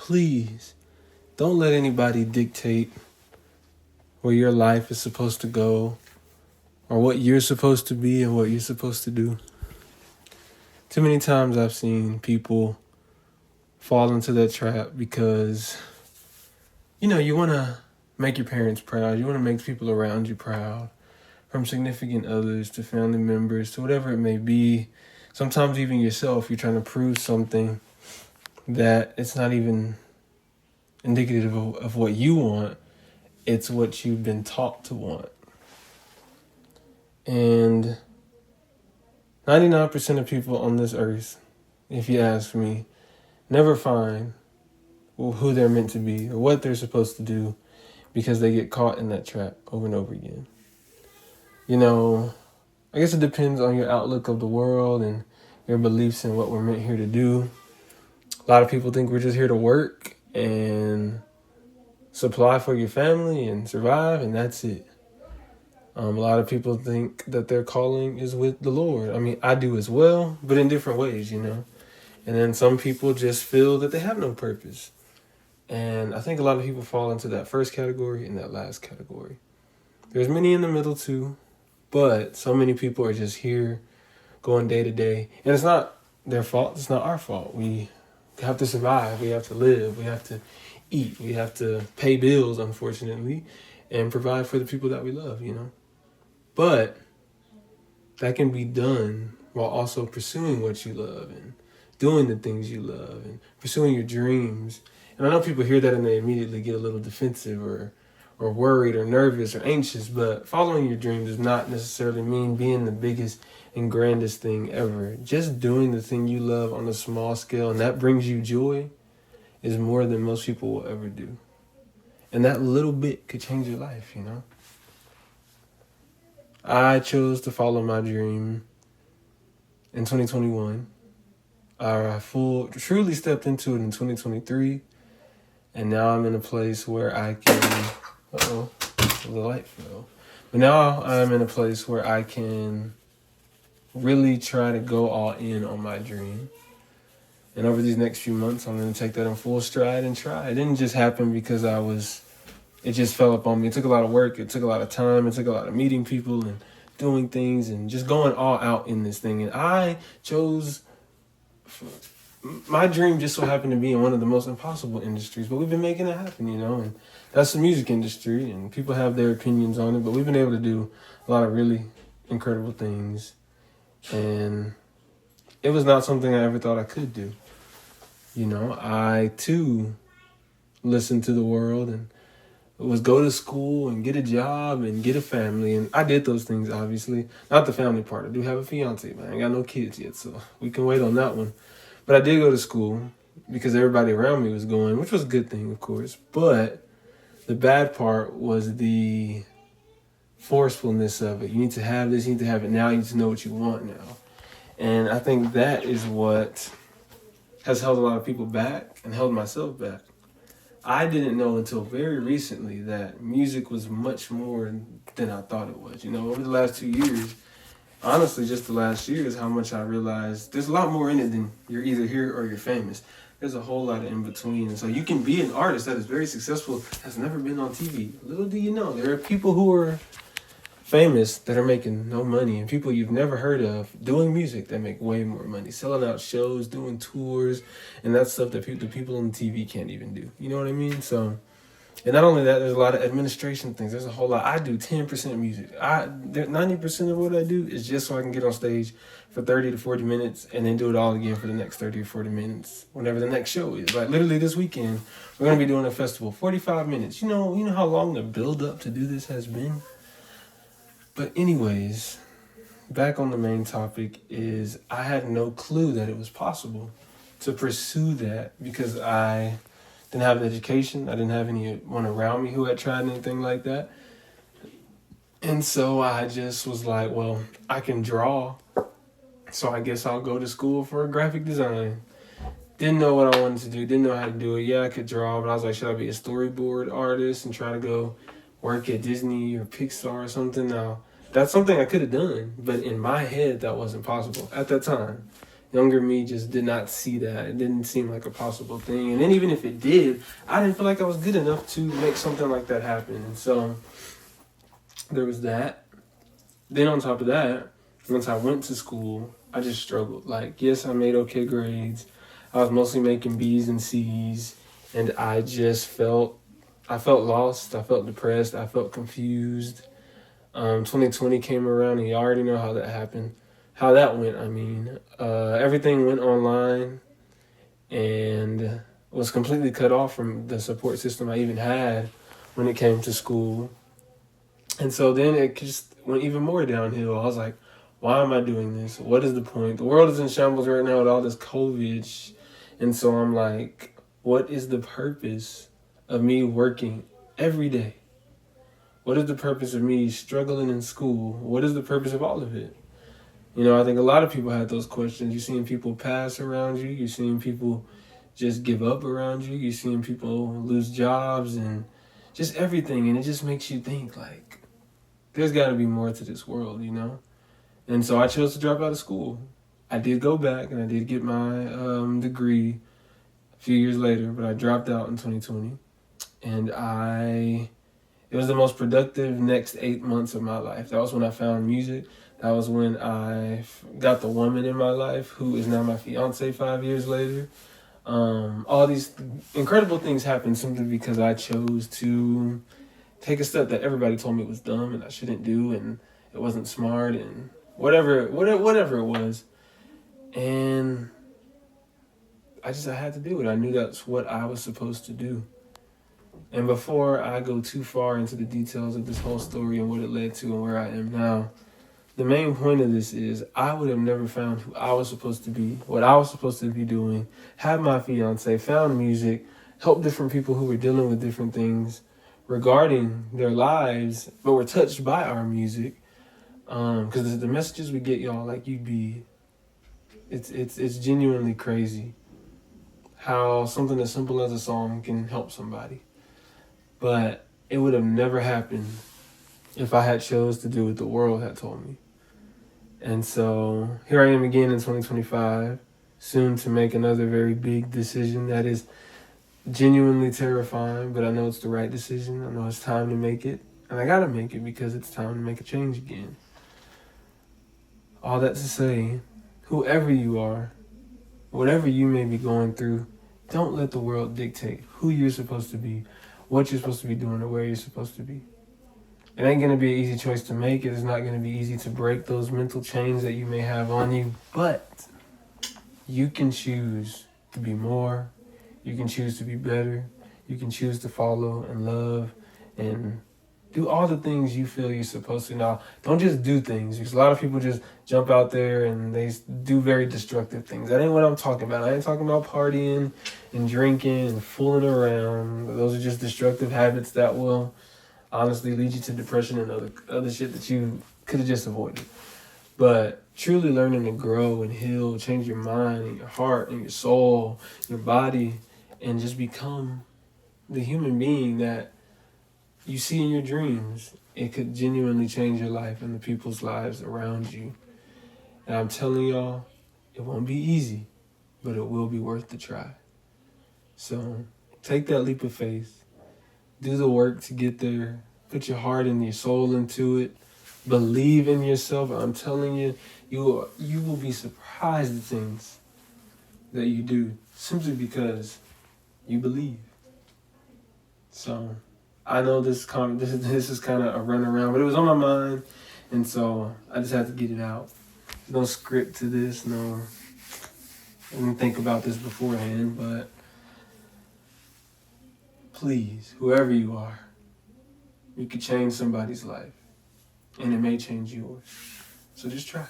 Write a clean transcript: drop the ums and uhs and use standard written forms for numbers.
please don't let anybody dictate where your life is supposed to go or what you're supposed to be and what you're supposed to do. Too many times I've seen people fall into that trap because, you want to make your parents proud. You want to make people around you proud, from significant others to family members to whatever it may be. Sometimes even yourself, you're trying to prove something that it's not even indicative of what you want. It's what you've been taught to want. And 99% of people on this earth, if you ask me, never find who they're meant to be or what they're supposed to do because they get caught in that trap over and over again. I guess it depends on your outlook of the world and your beliefs in what we're meant here to do. A lot of people think we're just here to work and supply for your family and survive, and that's it. A lot of people think that their calling is with the Lord. I mean, I do as well, but in different ways, And then some people just feel that they have no purpose. And I think a lot of people fall into that first category and that last category. There's many in the middle too, but so many people are just here going day to day. And it's not their fault. It's not our fault. We have to survive. We have to live. We have to eat. We have to pay bills, unfortunately, and provide for the people that we love, But that can be done while also pursuing what you love and doing the things you love and pursuing your dreams. And I know people hear that and they immediately get a little defensive or worried or nervous or anxious, but following your dream does not necessarily mean being the biggest and grandest thing ever. Just doing the thing you love on a small scale and that brings you joy is more than most people will ever do. And that little bit could change your life, I chose to follow my dream in 2021. I truly stepped into it in 2023. And now I'm in a place where I can... the light fell. But now I'm in a place where I can really try to go all in on my dream. And over these next few months, I'm going to take that in full stride and try. It didn't just happen because it just fell upon me. It took a lot of work. It took a lot of time. It took a lot of meeting people and doing things and just going all out in this thing. And I chose... my dream just so happened to be in one of the most impossible industries, but we've been making it happen, and that's the music industry, and people have their opinions on it, but we've been able to do a lot of really incredible things, and it was not something I ever thought I could do. I too listened to the world and was go to school and get a job and get a family, and I did those things, obviously. Not the family part. I do have a fiance, man. I ain't got no kids yet, so we can wait on that one. But I did go to school because everybody around me was going, which was a good thing, of course. But the bad part was the forcefulness of it. You need to have this, you need to have it now, you need to know what you want now. And I think that is what has held a lot of people back and held myself back. I didn't know until very recently that music was much more than I thought it was. Over the last 2 years, honestly, just the last year is how much I realized there's a lot more in it than you're either here or you're famous. There's a whole lot of in between. And so you can be an artist that is very successful, has never been on TV. Little do you know, there are people who are famous that are making no money and people you've never heard of doing music that make way more money, selling out shows, doing tours, and that's stuff that the people on TV can't even do. You know what I mean? So... and not only that, there's a lot of administration things. There's a whole lot. I do 10% music. 90% of what I do is just so I can get on stage for 30 to 40 minutes and then do it all again for the next 30 or 40 minutes, whenever the next show is. Like literally this weekend, we're going to be doing a festival, 45 minutes. You know how long the build up to do this has been? But anyways, back on the main topic is I had no clue that it was possible to pursue that because I didn't have an education. I didn't have anyone around me who had tried anything like that. And so I just was like, well, I can draw, so I guess I'll go to school for graphic design. Didn't know what I wanted to do. Didn't know how to do it. Yeah, I could draw, but I was like, should I be a storyboard artist and try to go work at Disney or Pixar or something? Now, that's something I could have done, but in my head, that wasn't possible at that time. Younger me just did not see that. It didn't seem like a possible thing. And then even if it did, I didn't feel like I was good enough to make something like that happen. And so there was that. Then on top of that, once I went to school, I just struggled. Like, yes, I made okay grades. I was mostly making B's and C's. And I felt lost. I felt depressed. I felt confused. 2020 came around, and you already know how that happened. How that went, I mean. Everything went online and was completely cut off from the support system I even had when it came to school. And so then it just went even more downhill. I was like, why am I doing this? What is the point? The world is in shambles right now with all this COVID. And so I'm like, what is the purpose of me working every day? What is the purpose of me struggling in school? What is the purpose of all of it? You know, I think a lot of people had those questions. You're seeing people pass around you. You're seeing people just give up around you. You're seeing people lose jobs and just everything. And it just makes you think, like, there's got to be more to this world, you know? And so I chose to drop out of school. I did go back and I did get my degree a few years later, but I dropped out in 2020. And it was the most productive next 8 months of my life. That was when I found music. That was when I got the woman in my life who is now my fiance 5 years later. All these incredible things happened simply because I chose to take a step that everybody told me was dumb and I shouldn't do, and it wasn't smart, and whatever it was. And I had to do it. I knew that's what I was supposed to do. And before I go too far into the details of this whole story and what it led to and where I am now, the main point of this is I would have never found who I was supposed to be, what I was supposed to be doing, had my fiance, found music, helped different people who were dealing with different things regarding their lives, but were touched by our music. Because the messages we get, y'all, like it's genuinely crazy how something as simple as a song can help somebody. But it would have never happened if I had chose to do what the world had told me. And so here I am again in 2025, soon to make another very big decision that is genuinely terrifying, but I know it's the right decision. I know it's time to make it. And I gotta make it because it's time to make a change again. All that to say, whoever you are, whatever you may be going through, don't let the world dictate who you're supposed to be, what you're supposed to be doing, or where you're supposed to be. It ain't going to be an easy choice to make. It is not going to be easy to break those mental chains that you may have on you. But you can choose to be more. You can choose to be better. You can choose to follow and love and do all the things you feel you're supposed to. Now, don't just do things, because a lot of people just jump out there and they do very destructive things. That ain't what I'm talking about. I ain't talking about partying and drinking and fooling around. Those are just destructive habits that will honestly lead you to depression and other shit that you could have just avoided. But truly learning to grow and heal, change your mind and your heart and your soul, your body, and just become the human being that you see in your dreams, it could genuinely change your life and the people's lives around you. And I'm telling y'all, it won't be easy, but it will be worth the try. So take that leap of faith. Do the work to get there. Put your heart and your soul into it. Believe in yourself. I'm telling you, you will be surprised at things that you do simply because you believe. So I know this is kind of a runaround, but it was on my mind, and so I just had to get it out. There's no script to this. No, I didn't think about this beforehand, but please, whoever you are, you could change somebody's life, and it may change yours. So just try.